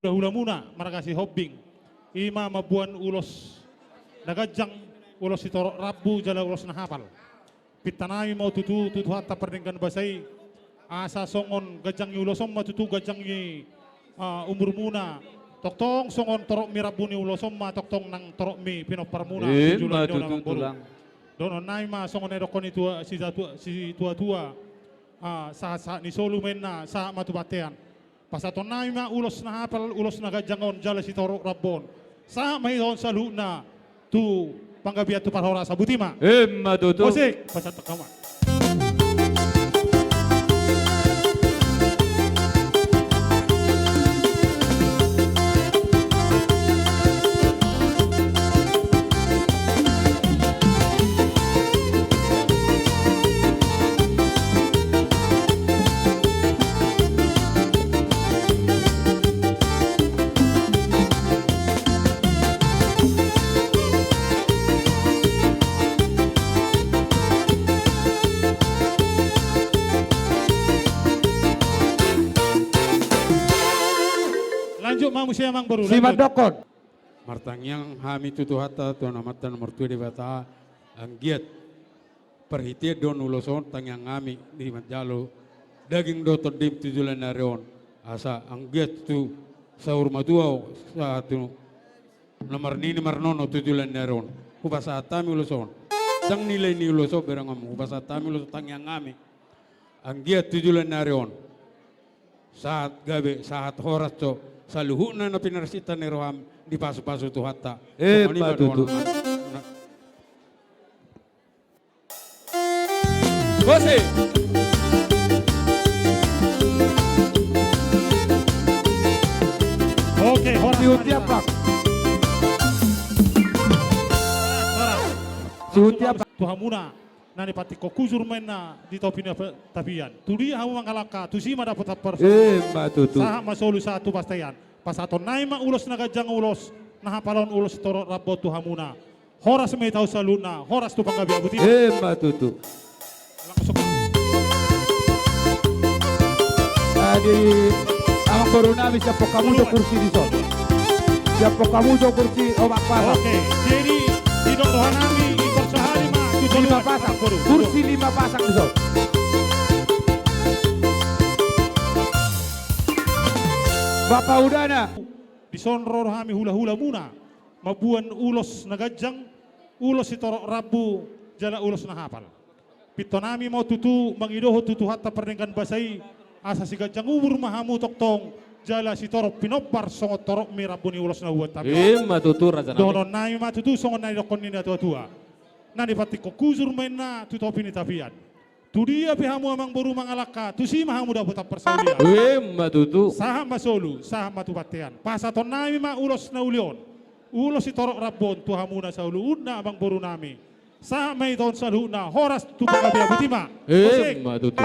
hula muna marakasi hobbing ima mabuan ulos nagajang ulos itoro rabu jala ulos na hapal pitanami mau tutu hatta perningkan basai asa songon gajang ulosom matutu gajang umur muna toktong songon torok mi rabuni ulosom ma toktong nang torok mi pinopar muna tujulan do namang boru dono naima songon erokon itu si tua saat ni solu menna sa matubatean pasaton naima ulos na hapal ulos na gajangon jala si torok rabon sa mahihon sa luna tu panggabiat tu parhora sa butima Matutu musik pasatok kawan. Lanjut mamu siya mang baru. Si Madokon. Martangyang hami tutu hatta tuan amatan nomor 2 di bata anggiat perhitia don uloson tangyang ngami di matjalo daging dotor dim tujulan nareon asa anggiat tu sahur matuau satu nomor nini marnono tujulan nareon kubasa atami uloson sang nilai ni uloson berangam kubasa atami uloson tangyang ngami anggiat tujulan nareon saat gabe saat horas to saluhuna na pinarsita ni Roham di pasu-pasu tu hatta. Matutu Bose Oke, horas Siutiap pak. Siutiap pak. Tuhamuna nani pati kokuzur mena di topina tapian. Tudi hamu mangalaka tusima dapat perso. Matutu Saha masolu satu pastayan. Pasaton naima ulos nagajang ulos nahapalon ulos torot rabo tuhamuna. Horas may tau saluna, horas tu panggabi abuti. Matutu Langsung. Tadi ang baru namin siya po kamudo kursi dito. Siya po kamudo kursi omak pasang. Oke, jadi di dohan nami ikut sehari mah 5 pasang. Kursi 5 pasang dito. Bapak Udana. Di sonro kami hula-hula muna. Mabuan ulos nagajang, ulos itorok rabu, jala ulos na hapal. Pito nami mau tutu, mangidoho tutu hatta perningkan basai, asa si gajang umur mahamu toktong, jala si torok pinopar songot torok mi rabu ni ulos na huwat tapi. Matutu raja Donon nami matutu songot na idokon nina tua-tua. Nani pati kokuzur main na tutopi ni tapian. Tu dia pihamu amang boru mangalaka, tu si mahamu dapat persaulia. Matutu Saha masolu, saha matubatean. Pasaton nami ma ulos na ulion. Ulos itorok rabon tuhamuna sa uluun na abang boru nami. Saha may ton sa na horas tu pagkabi abutima. Musik. Matutu